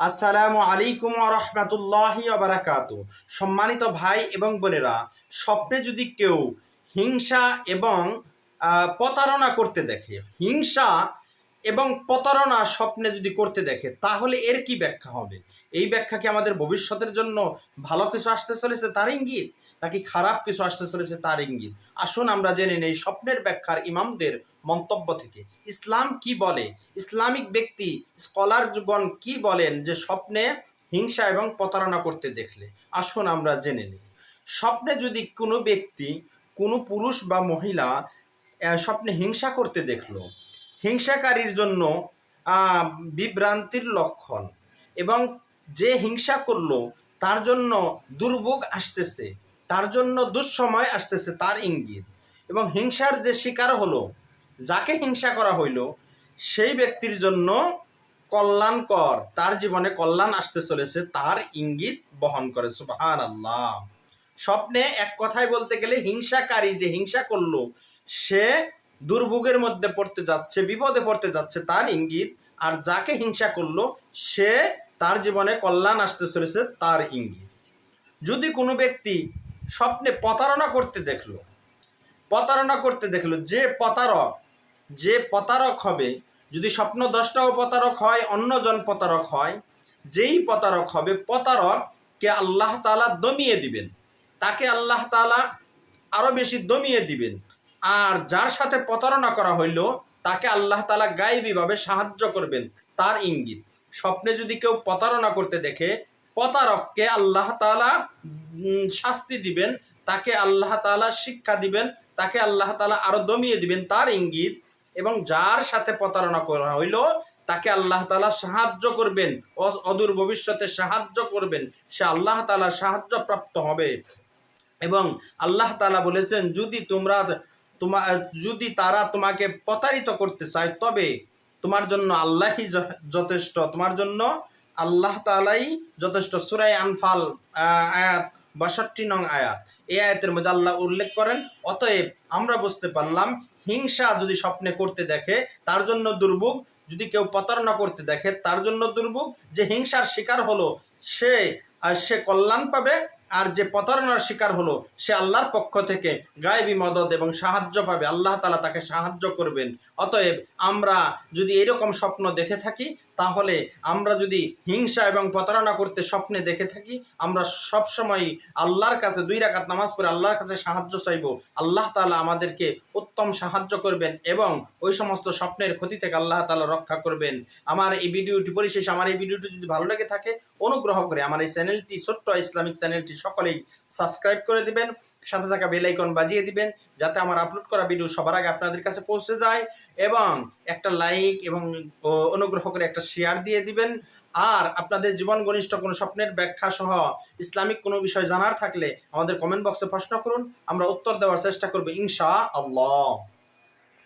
আসসালামু আলাইকুম ওয়া রাহমাতুল্লাহি ওয়া বারাকাতুহু। সম্মানিত ভাই এবং বোনেরা, স্বপ্নে যদি কেউ হিংসা এবং প্রতারণা করতে দেখে, হিংসা এবং প্রতারণা স্বপ্নে যদি করতে দেখে, তাহলে এর কি ব্যাখ্যা হবে? এই ব্যাখ্যা কি আমাদের ভবিষ্যতের জন্য ভালো কিছু আসতে চলেছে তার ইঙ্গিত, নাকি খারাপ কিছু আসতে চলেছে তার ইঙ্গিত? আসুন আমরা জেনে নেই স্বপ্নের ব্যাখ্যার ইমামদের মন্তব্য থেকে ইসলাম কি বলে, ইসলামিক ব্যক্তি স্কলারগণ কি বলেন যে স্বপ্নে হিংসা এবং প্রতারণা করতে দেখলে। আসুন আমরা জেনে নিই। স্বপ্নে যদি কোনো ব্যক্তি, কোনো পুরুষ বা মহিলা স্বপ্নে হিংসা করতে দেখলো, হিংসাকারীর জন্য বিভ্রান্তির লক্ষণ, এবং যে হিংসা করলো তার জন্য দুর্ভোগ আসতেছে, তার জন্য দুঃসময় আসতেছে তার ইঙ্গিত, এবং হিংসার যে শিকার হলো, যাকে হিংসা করা হইল, সেই ব্যক্তির জন্য কল্যাণকর, তার জীবনে কল্যাণ আসতে চলেছে তার ইঙ্গিত বহন করে। সুবহানাল্লাহ। স্বপ্নে এক কথায় বলতে গেলে হিংসাকারী যে হিংসা করলো সে দুর্ভোগের মধ্যে পড়তে যাচ্ছে, বিপদে পড়তে যাচ্ছে তার ইঙ্গিত, আর যাকে হিংসা করলো সে তার জীবনে কল্যাণ আসতে চলেছে তার ইঙ্গিত। যদি কোনো ব্যক্তি স্বপ্নে প্রতারণা করতে দেখলো, যে প্রতারক হবে, যদি স্বপ্ন দশটাও প্রতারক হয়, অন্যজন প্রতারক হয়, যেই প্রতারক হবে, প্রতারককে আল্লাহ তাআলা দমিয়ে দিবেন, তাকে আল্লাহ তাআলা আরো বেশি দমিয়ে দিবেন। আর যার সাথে প্রতারণা করা হইল তাকে আল্লাহ তাআলা গায়বীভাবে সাহায্য করবেন, তার ইঙ্গিত। স্বপ্নে যদি কেউ প্রতারণা করতে দেখে, প্রতারককে আল্লাহ তাআলা শাস্তি দিবেন, তাকে আল্লাহ তাআলা শিক্ষা দিবেন, তাকে আল্লাহ তাআলা আরো দমিয়ে দিবেন, তার ইঙ্গিত। এবং যার সাথে প্রতারণা করা হইল তাকে আল্লাহ তাআলা সাহায্য করবেন, অদূর ভবিষ্যতে সাহায্য করবেন, সে আল্লাহ তাআলার সাহায্য প্রাপ্ত হবে। এবং আল্লাহ তাআলা বলেছেন, যদি তারা তোমাকে প্রতারিত করতে চায় তবে তোমার জন্য আল্লাহই যথেষ্ট, তোমার জন্য আল্লাহ তাআলাই যথেষ্ট। সূরা আনফাল আয়াত ৬২ নং আয়াত। এই আয়াতের মধ্যে আল্লাহ উল্লেখ করেন। অতএব আমরা বুঝতে পারলাম, হিংসা যদি স্বপ্নে করতে দেখে তার জন্য দুর্ভোগ, যদি কেউ প্রতারণা করতে দেখে তার জন্য দুর্ভোগ। যে হিংসার শিকার হলো সে কল্যাণ পাবে, আর যে প্রতারণার শিকার হলো সে আল্লাহর পক্ষ থেকে গায়েবী মদদ এবং সাহায্য পাবে, আল্লাহ তাআলা তাকে সাহায্য করবেন। অতএব আমরা যদি এরকম স্বপ্ন দেখে থাকি, তাহলে আমরা যদি হিংসা এবং প্রতারণা করতে স্বপ্নে দেখে থাকি, আমরা সবসময় আল্লাহর কাছে 2 রাকাত নামাজ পড়ে আল্লাহর কাছে সাহায্য চাইব। আল্লাহ তাআলা আমাদেরকে উত্তম সাহায্য করবেন এবং ওই সমস্ত স্বপ্নের ক্ষতি থেকে আল্লাহ তাআলা রক্ষা করবেন। আমার এই ভিডিওটি পরিশেষে, আমার এই ভিডিওটি যদি ভালো লেগে থাকে, অনুগ্রহ করে আমার এই চ্যানেলটি, ছোট্ট ইসলামিক চ্যানেলটি সকলেই সাবস্ক্রাইব করে দিবেন, সাথে থাকা বেল আইকন বাজিয়ে দিবেন, যাতে আমার আপলোড করা ভিডিও সবার আগে আপনাদের কাছে পৌঁছে যায়। এবং একটা লাইক এবং অনুগ্রহ করে একটা শেয়ার দিয়ে দিবেন। আর আপনাদের জীবন ঘনিষ্ঠ কোনো স্বপ্নের ব্যাখ্যা সহ ইসলামিক কোনো বিষয় জানার থাকলে আমাদের কমেন্ট বক্সে প্রশ্ন করুন, আমরা উত্তর দেওয়ার চেষ্টা করব ইনশাআল্লাহ।